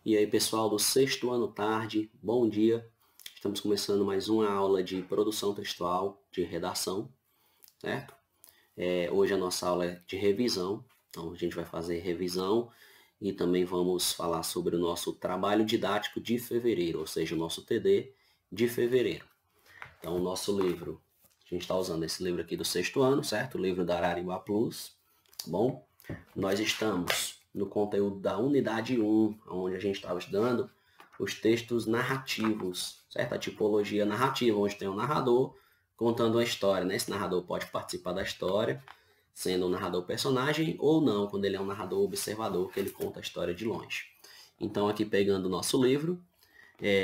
E aí, pessoal do sexto ano tarde, bom dia. Estamos começando mais uma aula de produção textual, de redação, certo? Hoje a nossa aula é de revisão, então a gente vai fazer revisão e também vamos falar sobre o nosso trabalho didático de fevereiro, ou seja, o nosso TD de fevereiro. Então, o nosso livro, a gente está usando esse livro aqui do sexto ano, certo? O livro da Ararimba Plus, tá bom? Nós estamos no conteúdo da unidade 1, onde a gente estava estudando os textos narrativos, certo? A tipologia narrativa, onde tem um narrador contando uma história, né? Esse narrador pode participar da história, sendo um narrador personagem, ou não, quando ele é um narrador observador, que ele conta a história de longe. Então, aqui pegando o nosso livro,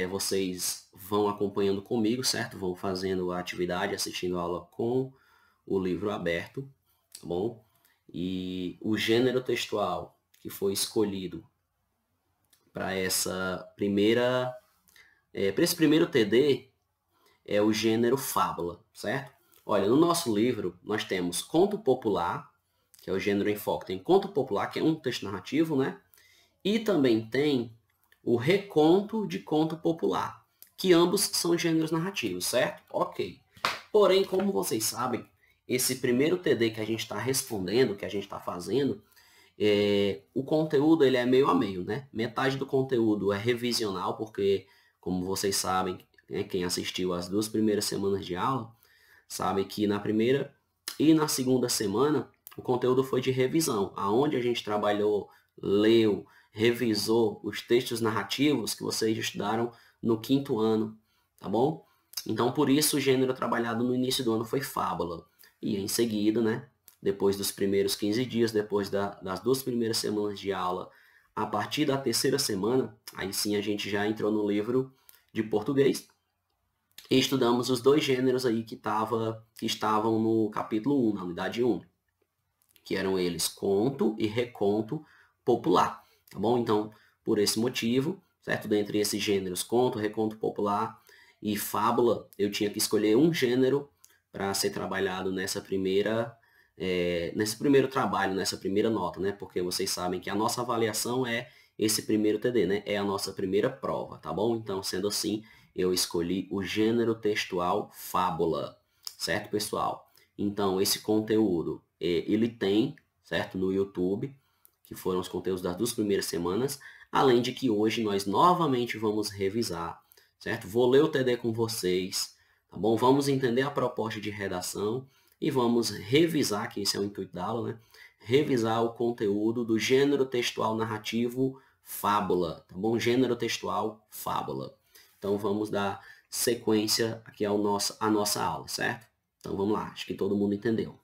vocês vão acompanhando comigo, certo? Vão fazendo a atividade, assistindo a aula com o livro aberto, tá bom? E o gênero textual que foi escolhido para essa primeira, para esse primeiro TD é o gênero fábula, certo? Olha, no nosso livro nós temos conto popular, que é o gênero em foco. Tem conto popular, que é um texto narrativo, né? E também tem o reconto de conto popular, que ambos são gêneros narrativos, certo? Ok. Porém, como vocês sabem, esse primeiro TD que a gente está respondendo, que a gente está fazendo, o conteúdo ele é meio a meio, né? Metade do conteúdo é revisional, porque, como vocês sabem, né, quem assistiu as 2 primeiras semanas de aula, sabe que na primeira e na segunda semana o conteúdo foi de revisão, aonde a gente trabalhou, leu, revisou os textos narrativos que vocês estudaram no 5º ano, tá bom? Então, por isso, o gênero trabalhado no início do ano foi fábula. E em seguida, né, depois dos primeiros 15 dias, depois das 2 primeiras semanas de aula, a partir da 3ª semana, aí sim a gente já entrou no livro de português e estudamos os 2 gêneros aí que estavam no capítulo 1, na unidade 1, que eram eles conto e reconto popular, tá bom? Então, por esse motivo, certo? Dentre esses gêneros, conto, reconto popular e fábula, eu tinha que escolher um gênero para ser trabalhado nesse primeiro trabalho, nessa primeira nota, né? Porque vocês sabem que a nossa avaliação é esse primeiro TD, né? É a nossa primeira prova, tá bom? Então, sendo assim, eu escolhi o gênero textual fábula, certo, pessoal? Então, esse conteúdo, ele tem, certo, no YouTube, que foram os conteúdos das 2 primeiras semanas, além de que hoje nós novamente vamos revisar, certo? Vou ler o TD com vocês, tá bom? Vamos entender a proposta de redação e vamos revisar, que esse é o intuito da aula, né? Revisar o conteúdo do gênero textual narrativo fábula, tá bom? Gênero textual fábula. Então, vamos dar sequência aqui à nossa aula, certo? Então, vamos lá. Acho que todo mundo entendeu.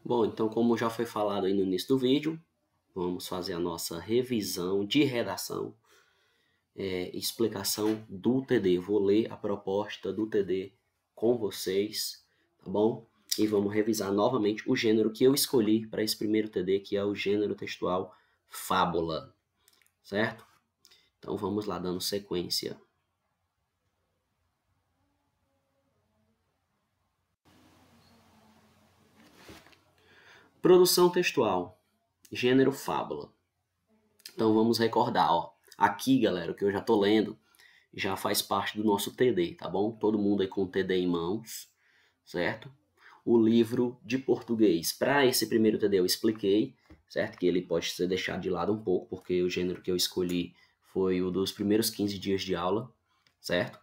Bom, então, como já foi falado aí no início do vídeo, vamos fazer a nossa revisão de redação, explicação do TD. Vou ler a proposta do TD com vocês, tá bom? E vamos revisar novamente o gênero que eu escolhi para esse primeiro TD, que é o gênero textual fábula, certo? Então, vamos lá, dando sequência. Produção textual, gênero fábula. Então, vamos recordar, ó. Aqui, galera, o que eu já tô lendo já faz parte do nosso TD, tá bom? Todo mundo aí com o TD em mãos, certo? O livro de português, para esse primeiro TD eu expliquei, certo? Que ele pode ser deixado de lado um pouco, porque o gênero que eu escolhi foi o dos primeiros 15 dias de aula, certo?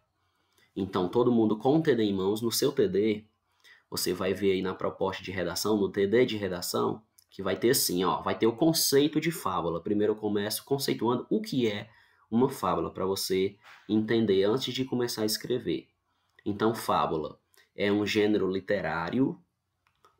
Então, todo mundo com o TD em mãos, no seu TD, você vai ver aí na proposta de redação, no TD de redação, que vai ter assim, ó, vai ter o conceito de fábula. Primeiro eu começo conceituando o que é uma fábula, para você entender antes de começar a escrever. Então, fábula é um gênero literário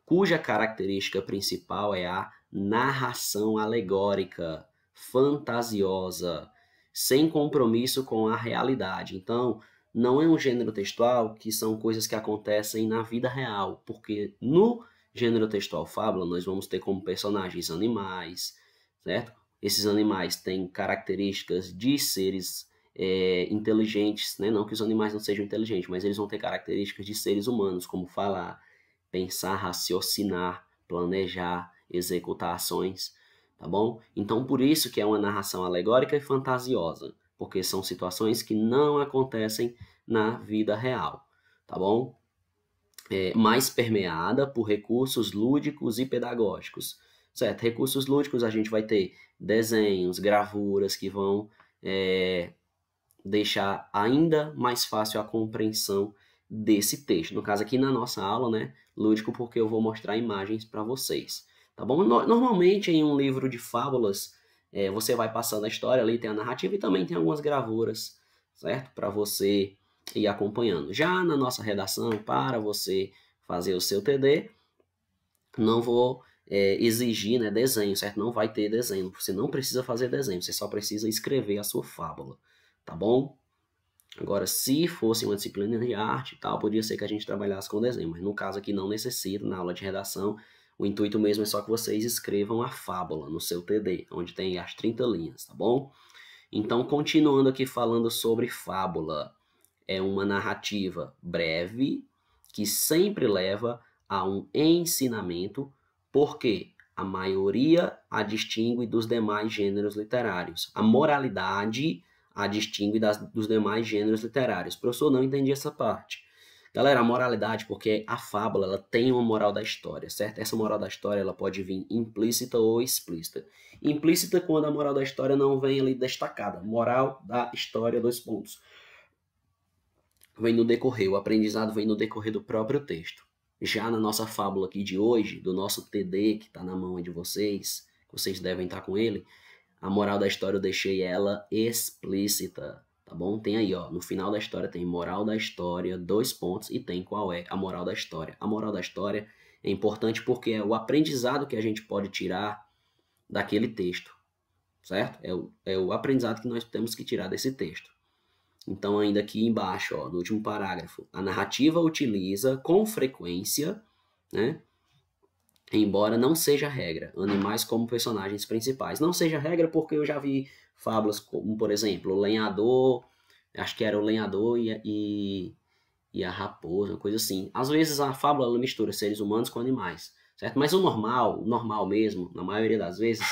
cuja característica principal é a narração alegórica, fantasiosa, sem compromisso com a realidade. Então, não é um gênero textual que são coisas que acontecem na vida real, porque no gênero textual fábula nós vamos ter como personagens animais, certo? Esses animais têm características de seres inteligentes, né? Não que os animais não sejam inteligentes, mas eles vão ter características de seres humanos, como falar, pensar, raciocinar, planejar, executar ações, tá bom? Então, por isso que é uma narração alegórica e fantasiosa, porque são situações que não acontecem na vida real, tá bom? Mais permeada por recursos lúdicos e pedagógicos, certo? Recursos lúdicos a gente vai ter desenhos, gravuras que vão deixar ainda mais fácil a compreensão desse texto. No caso aqui na nossa aula, né, lúdico porque eu vou mostrar imagens para vocês, tá bom? Normalmente em um livro de fábulas, você vai passando a história, ali tem a narrativa e também tem algumas gravuras, certo? Para você ir acompanhando. Já na nossa redação, para você fazer o seu TD, não vou exigir, né, desenho, certo? Não vai ter desenho, você não precisa fazer desenho, você só precisa escrever a sua fábula, tá bom? Agora, se fosse uma disciplina de arte e tal, podia ser que a gente trabalhasse com desenho, mas no caso aqui não necessita, na aula de redação, o intuito mesmo é só que vocês escrevam a fábula no seu TD, onde tem as 30 linhas, tá bom? Então, continuando aqui falando sobre fábula, é uma narrativa breve que sempre leva a um ensinamento, porque a maioria a distingue dos demais gêneros literários. A moralidade a distingue dos demais gêneros literários. O professor não entendi essa parte. Galera, a moralidade, porque a fábula ela tem uma moral da história, certo? Essa moral da história ela pode vir implícita ou explícita. Implícita quando a moral da história não vem ali destacada. Moral da história, 2 pontos. Vem no decorrer, o aprendizado vem no decorrer do próprio texto. Já na nossa fábula aqui de hoje, do nosso TD que está na mão de vocês, vocês devem estar com ele, a moral da história eu deixei ela explícita, tá bom? Tem aí, ó, no final da história tem moral da história, 2 pontos, e tem qual é a moral da história. A moral da história é importante porque é o aprendizado que a gente pode tirar daquele texto, certo? É o aprendizado que nós temos que tirar desse texto. Então, ainda aqui embaixo, ó, no último parágrafo, a narrativa utiliza com frequência, né, embora não seja regra, animais como personagens principais. Não seja regra porque eu já vi fábulas como, por exemplo, o lenhador, acho que era o lenhador e a raposa, uma coisa assim. Às vezes a fábula ela mistura seres humanos com animais, certo? Mas o normal mesmo, na maioria das vezes,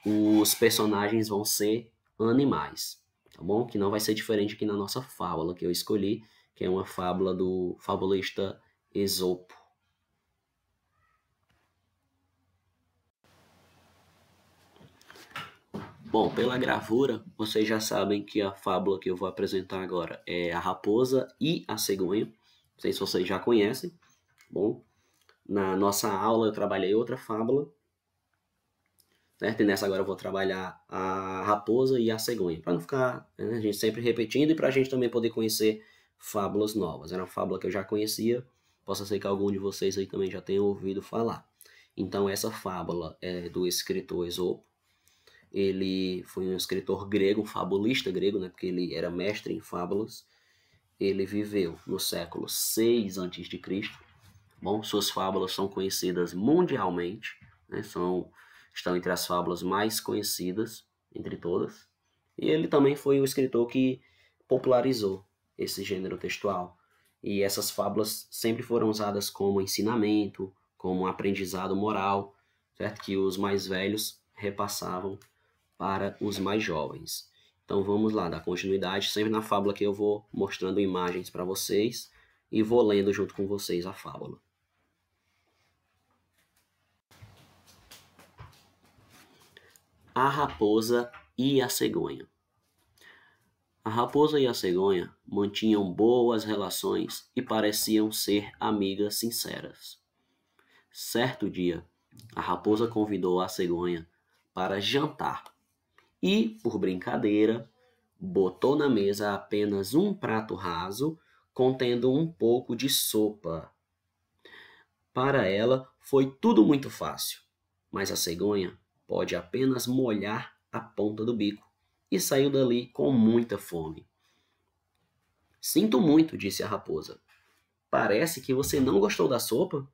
os personagens vão ser animais, tá bom? Que não vai ser diferente aqui na nossa fábula que eu escolhi, que é uma fábula do fabulista Esopo. Bom, pela gravura, vocês já sabem que a fábula que eu vou apresentar agora é a raposa e a cegonha. Não sei se vocês já conhecem. Bom, na nossa aula eu trabalhei outra fábula, certo? E nessa agora eu vou trabalhar a raposa e a cegonha, para não ficar, né, a gente sempre repetindo e para a gente também poder conhecer fábulas novas. Era uma fábula que eu já conhecia, possa ser que algum de vocês aí também já tenha ouvido falar. Então essa fábula é do escritor Esopo. Ele foi um escritor grego, um fabulista grego, né, porque ele era mestre em fábulas. Ele viveu no século 6 a.C. Bom, suas fábulas são conhecidas mundialmente, né, estão entre as fábulas mais conhecidas, entre todas. E ele também foi o escritor que popularizou esse gênero textual. E essas fábulas sempre foram usadas como ensinamento, como aprendizado moral, certo? Que os mais velhos repassavam para os mais jovens. Então vamos lá, dar continuidade. Sempre na fábula que eu vou mostrando imagens para vocês e vou lendo junto com vocês a fábula. A raposa e a cegonha. A raposa e a cegonha mantinham boas relações e pareciam ser amigas sinceras. Certo dia, a raposa convidou a cegonha para jantar e, por brincadeira, botou na mesa apenas um prato raso contendo um pouco de sopa. Para ela foi tudo muito fácil, mas a cegonha pode apenas molhar a ponta do bico e saiu dali com muita fome. Sinto muito, disse a raposa. Parece que você não gostou da sopa?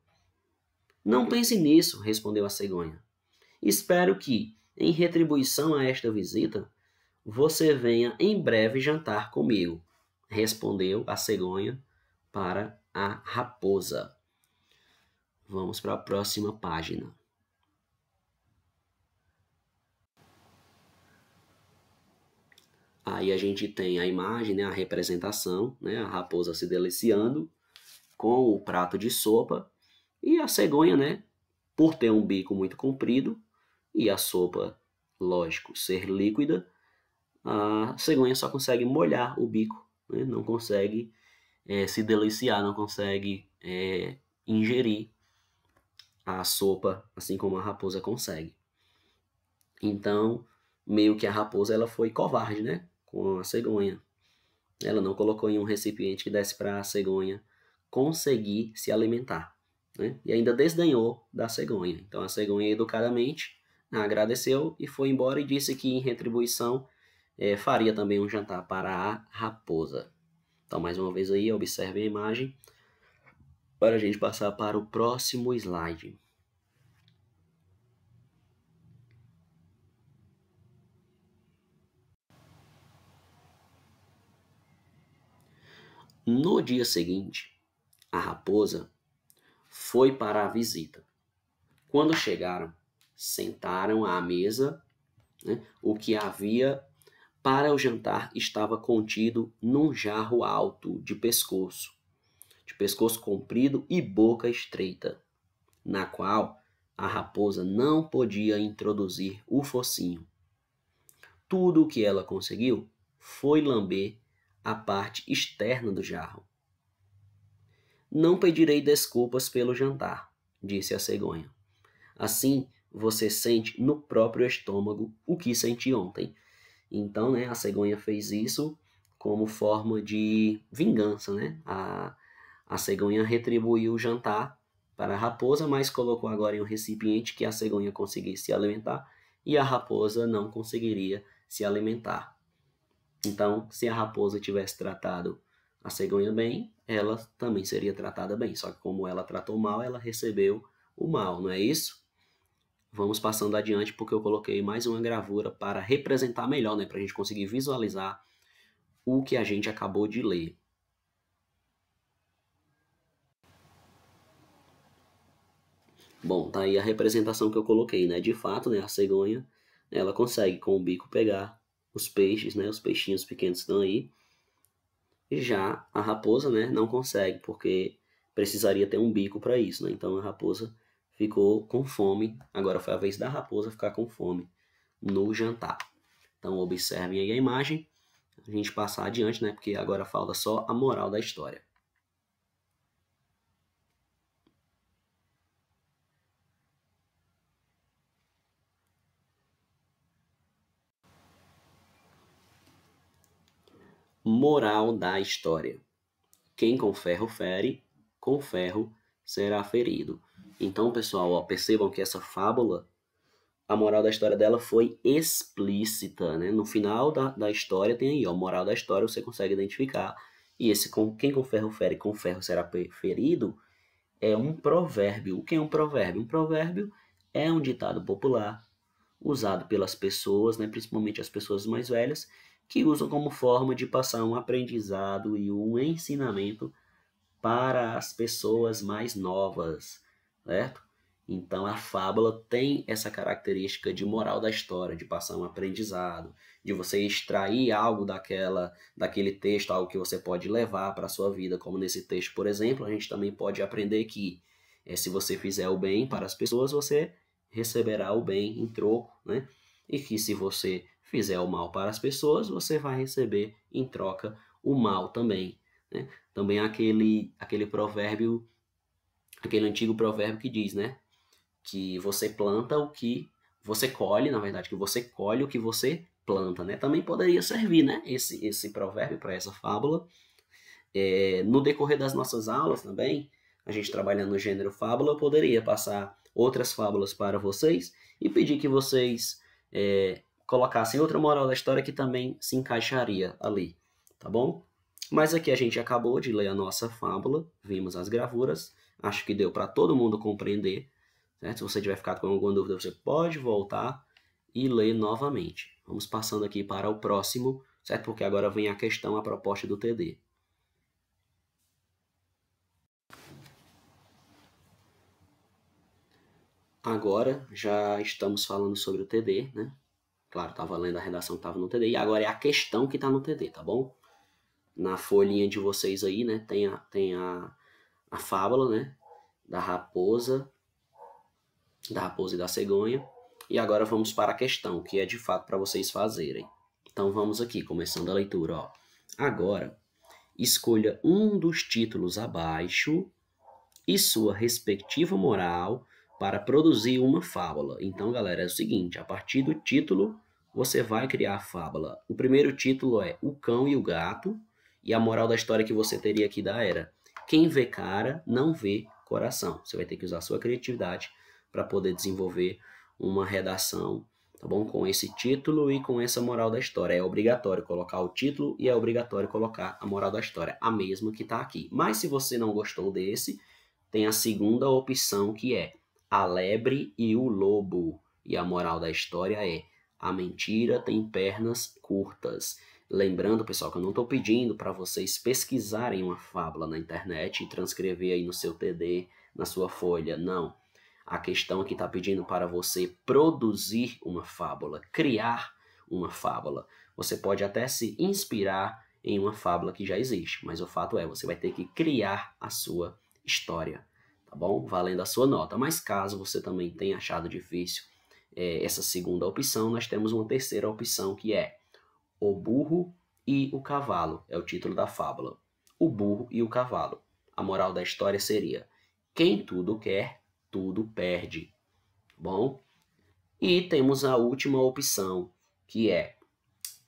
Não pense nisso, respondeu a cegonha. Espero que, em retribuição a esta visita, você venha em breve jantar comigo, respondeu a cegonha para a raposa. Vamos para a próxima página. Aí a gente tem a imagem, né, a representação, né, a raposa se deliciando com o prato de sopa e a cegonha, né, por ter um bico muito comprido e a sopa, lógico, ser líquida, a cegonha só consegue molhar o bico, né, não consegue se deliciar, não consegue ingerir a sopa assim como a raposa consegue. Então, meio que a raposa ela foi covarde, né, com a cegonha. Ela não colocou em um recipiente que desse para a cegonha conseguir se alimentar, né? E ainda desdenhou da cegonha. Então a cegonha educadamente agradeceu e foi embora e disse que em retribuição faria também um jantar para a raposa. Então mais uma vez aí observe a imagem para a gente passar para o próximo slide. No dia seguinte, a raposa foi para a visita. Quando chegaram, sentaram à mesa, né? O que havia para o jantar estava contido num jarro alto de pescoço comprido e boca estreita, na qual a raposa não podia introduzir o focinho. Tudo o que ela conseguiu foi lamber a parte externa do jarro. Não pedirei desculpas pelo jantar, disse a cegonha. Assim, você sente no próprio estômago o que senti ontem. Então, né, a cegonha fez isso como forma de vingança, né? A cegonha retribuiu o jantar para a raposa, mas colocou agora em um recipiente que a cegonha conseguisse se alimentar e a raposa não conseguiria se alimentar. Então, se a raposa tivesse tratado a cegonha bem, ela também seria tratada bem. Só que como ela tratou mal, ela recebeu o mal, não é isso? Vamos passando adiante porque eu coloquei mais uma gravura para representar melhor, né? Para a gente conseguir visualizar o que a gente acabou de ler. Bom, tá aí a representação que eu coloquei, né? De fato, né, a cegonha, ela consegue com o bico pegar os peixes, né? Os peixinhos pequenos que estão aí. E já a raposa, né, não consegue, porque precisaria ter um bico para isso, né? Então a raposa ficou com fome. Agora foi a vez da raposa ficar com fome no jantar. Então observem aí a imagem. A gente passar adiante, né? Porque agora falta só a moral da história. Moral da história. Quem com ferro fere, com ferro será ferido. Então, pessoal, ó, percebam que essa fábula, a moral da história dela foi explícita, né? No final da história tem aí, ó, moral da história, você consegue identificar. E esse quem com ferro fere, com ferro será ferido, é um provérbio. O que é um provérbio? Um provérbio é um ditado popular usado pelas pessoas, né, principalmente as pessoas mais velhas, que usam como forma de passar um aprendizado e um ensinamento para as pessoas mais novas, certo? Então a fábula tem essa característica de moral da história, de passar um aprendizado, de você extrair algo daquele texto, algo que você pode levar para a sua vida, como nesse texto, por exemplo, a gente também pode aprender que se você fizer o bem para as pessoas, você receberá o bem em troco, né? E que se você fizer o mal para as pessoas, você vai receber em troca o mal também, né? Também há aquele provérbio, aquele antigo provérbio que diz, né? Que você planta o que você colhe, na verdade, que você colhe o que você planta, né? Também poderia servir, né? Esse provérbio para essa fábula. No decorrer das nossas aulas também, a gente trabalhando no gênero fábula, eu poderia passar outras fábulas para vocês e pedir que vocês colocassem outra moral da história que também se encaixaria ali, tá bom? Mas aqui a gente acabou de ler a nossa fábula, vimos as gravuras, acho que deu para todo mundo compreender, certo? Se você tiver ficado com alguma dúvida, você pode voltar e ler novamente. Vamos passando aqui para o próximo, certo? Porque agora vem a questão, a proposta do TD. Agora já estamos falando sobre o TD, né? Claro, estava lendo a redação que estava no TD, e agora é a questão que está no TD, tá bom? Na folhinha de vocês aí, né, tem a fábula, né, da raposa e da cegonha. E agora vamos para a questão, que é de fato para vocês fazerem. Então vamos aqui, começando a leitura, ó. Agora, escolha um dos títulos abaixo e sua respectiva moral para produzir uma fábula. Então, galera, é o seguinte, a partir do título, você vai criar a fábula. O primeiro título é O Cão e o Gato, e a moral da história que você teria que dar era: quem vê cara, não vê coração. Você vai ter que usar a sua criatividade para poder desenvolver uma redação, tá bom? Com esse título e com essa moral da história. É obrigatório colocar o título e é obrigatório colocar a moral da história, a mesma que está aqui. Mas se você não gostou desse, tem a segunda opção, que é A Lebre e o Lobo. E a moral da história é: a mentira tem pernas curtas. Lembrando, pessoal, que eu não estou pedindo para vocês pesquisarem uma fábula na internet e transcrever aí no seu TD, na sua folha. Não. A questão aqui está pedindo para você produzir uma fábula, criar uma fábula. Você pode até se inspirar em uma fábula que já existe, mas o fato é, você vai ter que criar a sua história, tá bom? Valendo a sua nota. Mas caso você também tenha achado difícil essa segunda opção, nós temos uma terceira opção, que é O Burro e o Cavalo. É o título da fábula. O burro e o cavalo. A moral da história seria: quem tudo quer, tudo perde. Bom? E temos a última opção, que é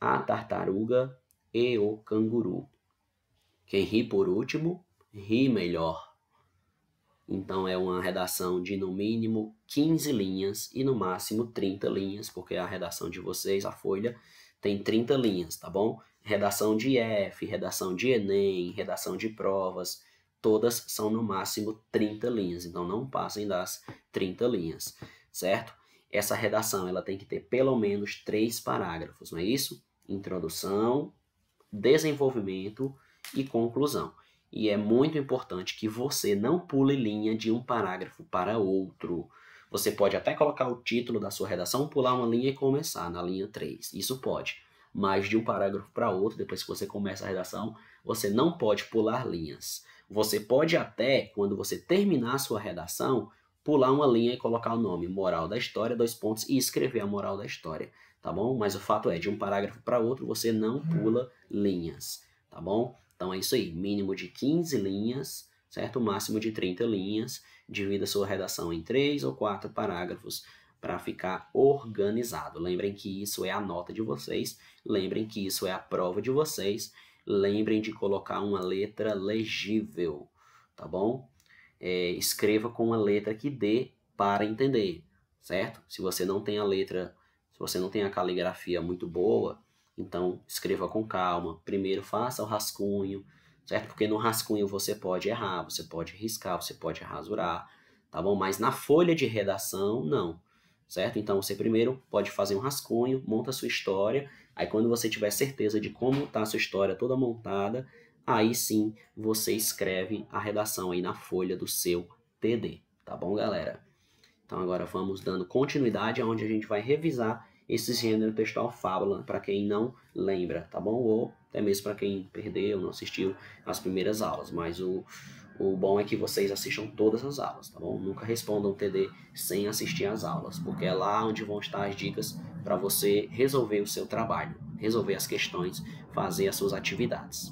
A Tartaruga e o Canguru. Quem ri por último, ri melhor. Então é uma redação de no mínimo 15 linhas e no máximo 30 linhas, porque a redação de vocês, a folha, tem 30 linhas, tá bom? Redação de F, redação de Enem, redação de provas, todas são no máximo 30 linhas, então não passem das 30 linhas, certo? Essa redação ela tem que ter pelo menos 3 parágrafos, não é isso? Introdução, desenvolvimento e conclusão. E é muito importante que você não pule linha de um parágrafo para outro. Você pode até colocar o título da sua redação, pular uma linha e começar na linha 3. Isso pode. Mas de um parágrafo para outro, depois que você começa a redação, você não pode pular linhas. Você pode até, quando você terminar a sua redação, pular uma linha e colocar o nome moral da história, 2 pontos, e escrever a moral da história, tá bom? Mas o fato é, de um parágrafo para outro, você não pula linhas, tá bom? Então é isso aí, mínimo de 15 linhas, certo? Máximo de 30 linhas. Divida a sua redação em 3 ou 4 parágrafos para ficar organizado. Lembrem que isso é a nota de vocês, lembrem que isso é a prova de vocês, lembrem de colocar uma letra legível, tá bom? Escreva com uma letra que dê para entender, certo? Se você não tem a letra, se você não tem a caligrafia muito boa, então escreva com calma. Primeiro faça o rascunho, certo? Porque no rascunho você pode errar, você pode riscar, você pode rasurar, tá bom? Mas na folha de redação, não, certo? Então você primeiro pode fazer um rascunho, monta a sua história, aí quando você tiver certeza de como está a sua história toda montada, aí sim você escreve a redação aí na folha do seu TD, tá bom, galera? Então agora vamos dando continuidade, onde a gente vai revisar esse gênero textual fábula, para quem não lembra, tá bom? Ou até mesmo para quem perdeu, não assistiu às primeiras aulas, mas o bom é que vocês assistam todas as aulas, tá bom? Nunca respondam TD sem assistir às aulas, porque é lá onde vão estar as dicas para você resolver o seu trabalho, resolver as questões, fazer as suas atividades.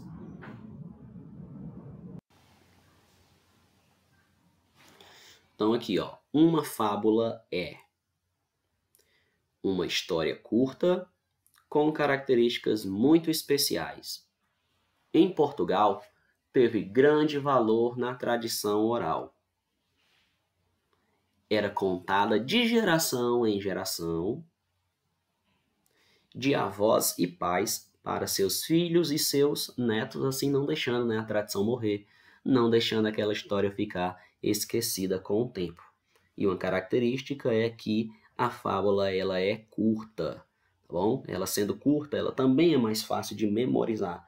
Então aqui, ó, uma fábula é uma história curta com características muito especiais. Em Portugal, teve grande valor na tradição oral. Era contada de geração em geração, de avós e pais para seus filhos e seus netos, assim não deixando, né, a tradição morrer, não deixando aquela história ficar esquecida com o tempo. E uma característica é que a fábula ela é curta, tá bom? Ela sendo curta, ela também é mais fácil de memorizar.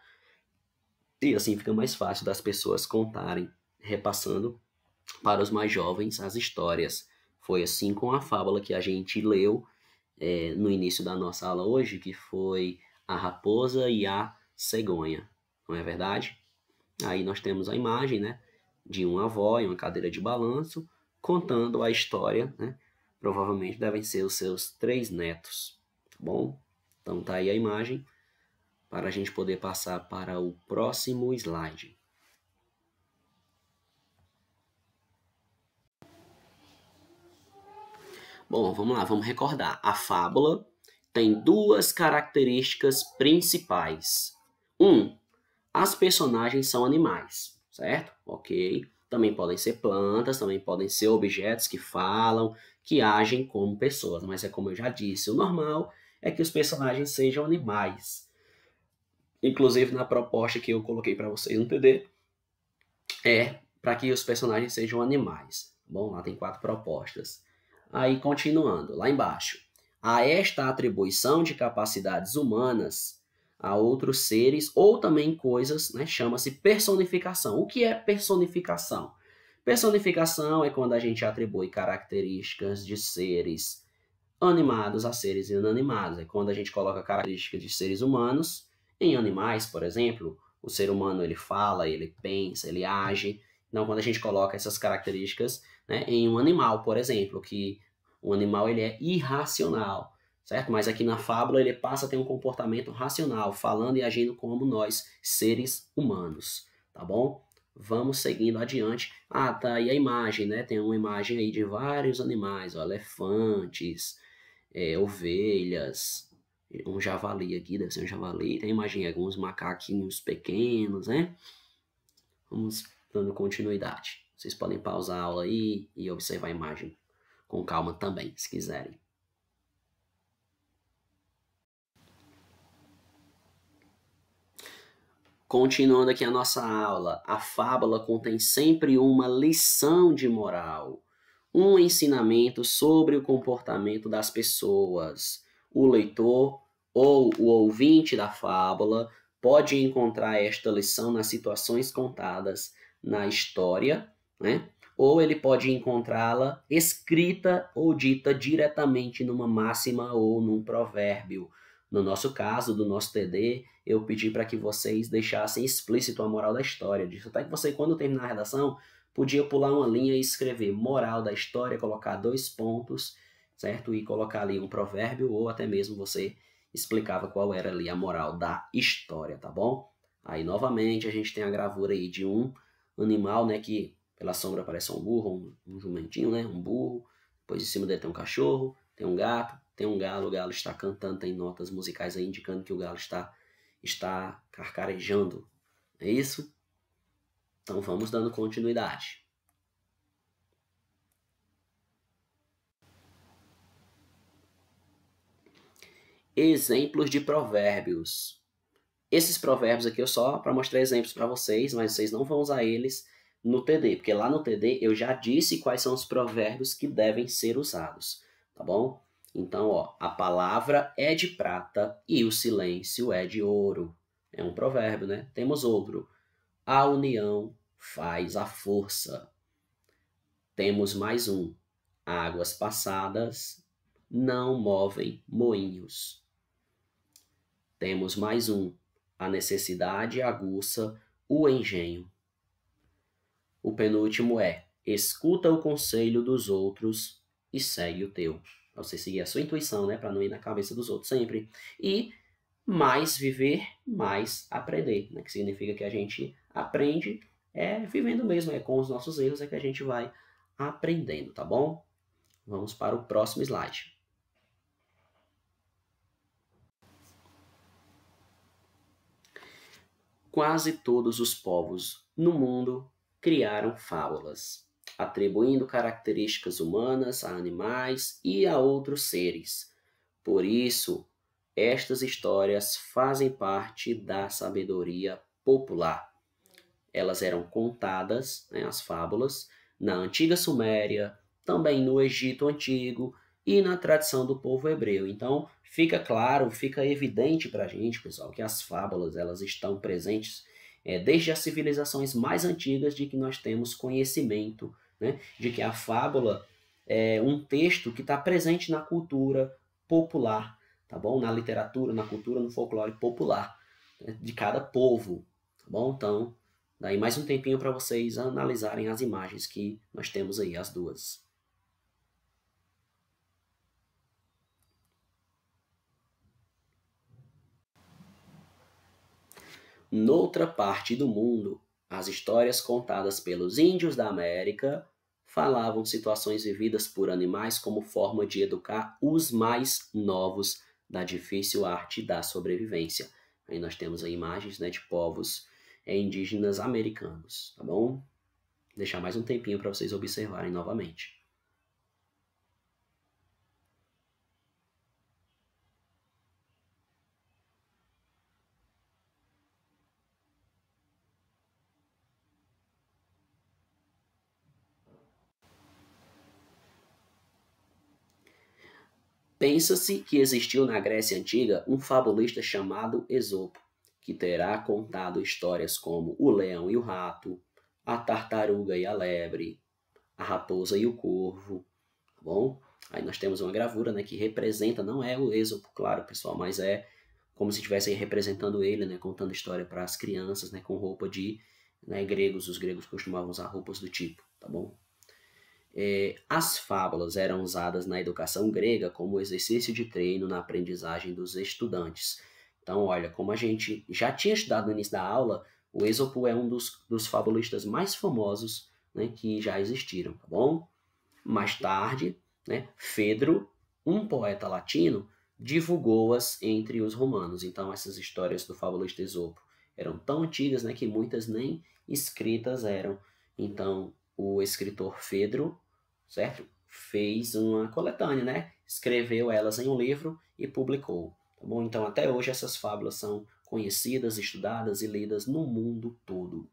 E assim fica mais fácil das pessoas contarem, repassando para os mais jovens as histórias. Foi assim com a fábula que a gente leu no início da nossa aula hoje, que foi a raposa e a cegonha, não é verdade? Aí nós temos a imagem, né, de uma avó em uma cadeira de balanço, contando a história, né? Provavelmente devem ser os seus 3 netos, tá bom? Então tá aí a imagem para a gente poder passar para o próximo slide. Bom, vamos lá, vamos recordar. A fábula tem 2 características principais. As personagens são animais, certo? Ok. Também podem ser plantas, também podem ser objetos que falam, que agem como pessoas. Mas é como eu já disse, o normal é que os personagens sejam animais. Inclusive na proposta que eu coloquei para vocês no TD, para que os personagens sejam animais. Bom, lá tem 4 propostas. Aí, continuando, lá embaixo. A esta atribuição de capacidades humanas a outros seres ou também coisas, né, chama-se personificação. O que é personificação? Personificação é quando a gente atribui características de seres animados a seres inanimados. É quando a gente coloca características de seres humanos em animais, por exemplo. O ser humano, ele fala, ele pensa, ele age. Então, quando a gente coloca essas características, né, em um animal, por exemplo, que o animal ele é irracional, certo? Mas aqui na fábula ele passa a ter um comportamento racional, falando e agindo como nós, seres humanos, tá bom? Vamos seguindo adiante. Ah, tá aí a imagem, né? Tem uma imagem aí de vários animais, ó, elefantes, ovelhas, um javali aqui, deve ser um javali. Tem imagem de alguns macaquinhos pequenos, né? Vamos dando continuidade. Vocês podem pausar a aula aí e observar a imagem com calma também, se quiserem. Continuando aqui a nossa aula, a fábula contém sempre uma lição de moral, um ensinamento sobre o comportamento das pessoas. O leitor ou o ouvinte da fábula pode encontrar esta lição nas situações contadas na história, né? Ou ele pode encontrá-la escrita ou dita diretamente numa máxima ou num provérbio. No nosso caso, do nosso TD, eu pedi para que vocês deixassem explícito a moral da história. Disso até que você, quando terminar a redação, podia pular uma linha e escrever moral da história, colocar 2 pontos, certo? E colocar ali um provérbio, ou até mesmo você explicava qual era ali a moral da história, tá bom? Aí, novamente, a gente tem a gravura aí de um animal, né, que pela sombra parece um burro, um jumentinho, né, um burro. Depois em cima dele tem um cachorro, tem um gato, tem um galo. O galo está cantando, tem notas musicais aí indicando que o galo está carcarejando. É isso? Então vamos dando continuidade. Exemplos de provérbios. Esses provérbios aqui eu só para mostrar exemplos para vocês, mas vocês não vão usar eles no TD, porque lá no TD eu já disse quais são os provérbios que devem ser usados, tá bom? Então, ó, a palavra é de prata e o silêncio é de ouro. É um provérbio, né? Temos outro. A união faz a força. Temos mais um. Águas passadas não movem moinhos. Temos mais um. A necessidade aguça o engenho. O penúltimo é: escuta o conselho dos outros e segue o teu. Pra você seguir a sua intuição, né? Para não ir na cabeça dos outros sempre. E mais viver, mais aprender, né? Que significa que a gente aprende vivendo mesmo, com os nossos erros é que a gente vai aprendendo, tá bom? Vamos para o próximo slide. Quase todos os povos no mundo criaram fábulas, atribuindo características humanas a animais e a outros seres. Por isso, estas histórias fazem parte da sabedoria popular. Elas eram contadas, né, as fábulas, na antiga Suméria, também no Egito Antigo e na tradição do povo hebreu. Então, fica claro, fica evidente para a gente, pessoal, que as fábulas elas estão presentes desde as civilizações mais antigas de que nós temos conhecimento, né, de que a fábula é um texto que está presente na cultura popular, tá bom? Na literatura, na cultura, no folclore popular, né, de cada povo, tá bom? Então, daí mais um tempinho para vocês analisarem as imagens que nós temos aí, as duas. Noutra parte do mundo, as histórias contadas pelos índios da América falavam situações vividas por animais como forma de educar os mais novos da difícil arte da sobrevivência. Aí nós temos aí imagens, né, de povos indígenas americanos, tá bom? Vou deixar mais um tempinho para vocês observarem novamente. Pensa-se que existiu na Grécia Antiga um fabulista chamado Esopo, que terá contado histórias como o leão e o rato, a tartaruga e a lebre, a raposa e o corvo, tá bom? Aí nós temos uma gravura, né, que representa, não é o Esopo, claro, pessoal, mas é como se estivessem representando ele, né, contando história para as crianças, né, com roupa de, né, gregos. Os gregos costumavam usar roupas do tipo, tá bom? As fábulas eram usadas na educação grega como exercício de treino na aprendizagem dos estudantes. Então, olha, como a gente já tinha estudado no início da aula, o Êxopo é um dos fabulistas mais famosos, né, que já existiram, tá bom? Mais tarde, né, Fedro, um poeta latino, divulgou-as entre os romanos. Então, essas histórias do fabulista Esopo eram tão antigas, né, que muitas nem escritas eram. Então, o escritor Fedro, certo? Fez uma coletânea, né? Escreveu elas em um livro e publicou. Tá bom? Então, até hoje, essas fábulas são conhecidas, estudadas e lidas no mundo todo.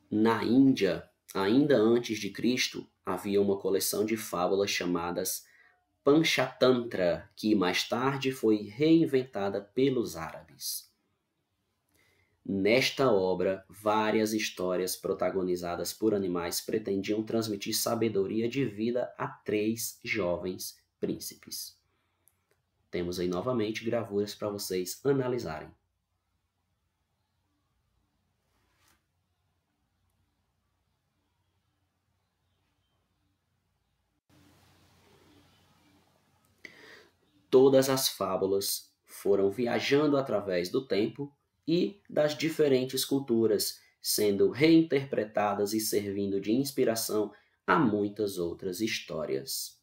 Na Índia, ainda antes de Cristo, havia uma coleção de fábulas chamadas Panchatantra, que mais tarde foi reinventada pelos árabes. Nesta obra, várias histórias protagonizadas por animais pretendiam transmitir sabedoria de vida a 3 jovens príncipes. Temos aí novamente gravuras para vocês analisarem. Todas as fábulas foram viajando através do tempo e das diferentes culturas, sendo reinterpretadas e servindo de inspiração a muitas outras histórias.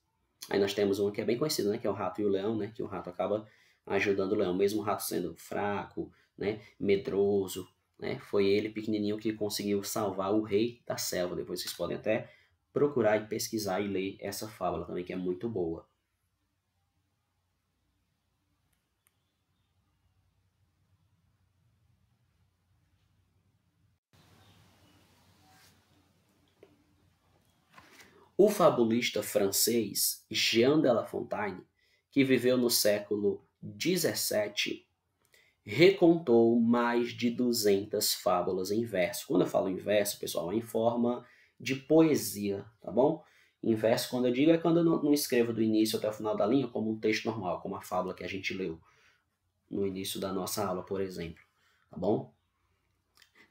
Aí nós temos uma que é bem conhecida, né, que é o Rato e o Leão, né, que o rato acaba ajudando o leão, mesmo o rato sendo fraco, né, medroso, né, foi ele pequenininho que conseguiu salvar o rei da selva. Depois vocês podem até procurar e pesquisar e ler essa fábula também, que é muito boa. O fabulista francês Jean de La Fontaine, que viveu no século XVII, recontou mais de 200 fábulas em verso. Quando eu falo em verso, pessoal, é em forma de poesia, tá bom? Em verso, quando eu digo, é quando eu não escrevo do início até o final da linha como um texto normal, como a fábula que a gente leu no início da nossa aula, por exemplo, tá bom?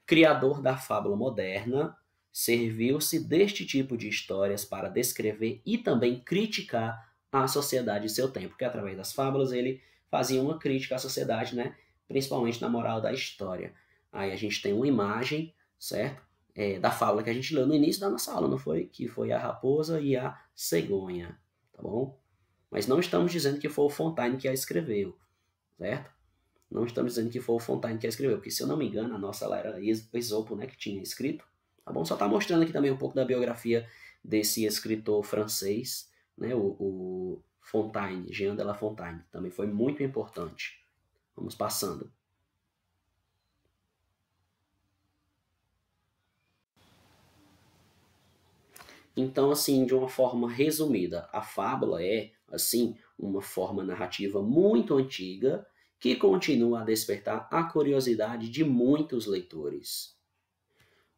Criador da fábula moderna, serviu-se deste tipo de histórias para descrever e também criticar a sociedade de seu tempo, porque através das fábulas ele fazia uma crítica à sociedade, né? Principalmente na moral da história. Aí a gente tem uma imagem, certo? Da fábula que a gente leu no início da nossa aula, não foi? Que foi a raposa e a cegonha, tá bom? Mas não estamos dizendo que foi o Fontaine que a escreveu, certo? Não estamos dizendo que foi o Fontaine que a escreveu, porque se eu não me engano, a nossa ela era Esopo, né, que tinha escrito. Tá bom? Só está mostrando aqui também um pouco da biografia desse escritor francês, né, o Fontaine, Jean de La Fontaine. Também foi muito importante. Vamos passando. Então, assim, de uma forma resumida, a fábula é, assim, uma forma narrativa muito antiga que continua a despertar a curiosidade de muitos leitores.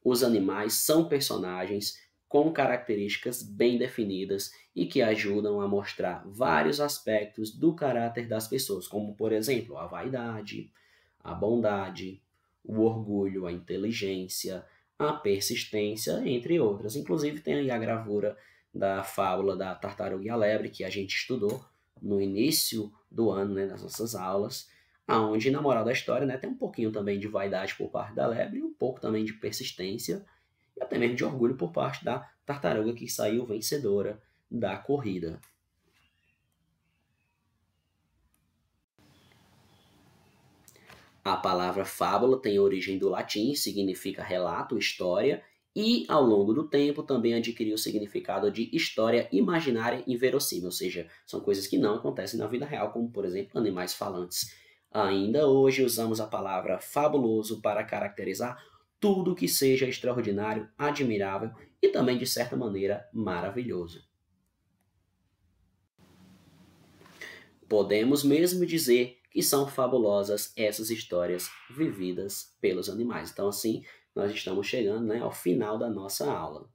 os animais são personagens com características bem definidas e que ajudam a mostrar vários aspectos do caráter das pessoas, como, por exemplo, a vaidade, a bondade, o orgulho, a inteligência, a persistência, entre outras. Inclusive, tem aí a gravura da fábula da tartaruga e a lebre, que a gente estudou no início do ano, né, nas nossas aulas, aonde, na moral da história, né, tem um pouquinho também de vaidade por parte da lebre, e um pouco também de persistência, e até mesmo de orgulho por parte da tartaruga que saiu vencedora da corrida. A palavra fábula tem origem do latim, significa relato, história, e ao longo do tempo também adquiriu o significado de história imaginária e inverossímil, ou seja, são coisas que não acontecem na vida real, como por exemplo animais falantes. Ainda hoje usamos a palavra fabuloso para caracterizar tudo que seja extraordinário, admirável e também, de certa maneira, maravilhoso. Podemos mesmo dizer que são fabulosas essas histórias vividas pelos animais. Então, assim, nós estamos chegando, né, ao final da nossa aula.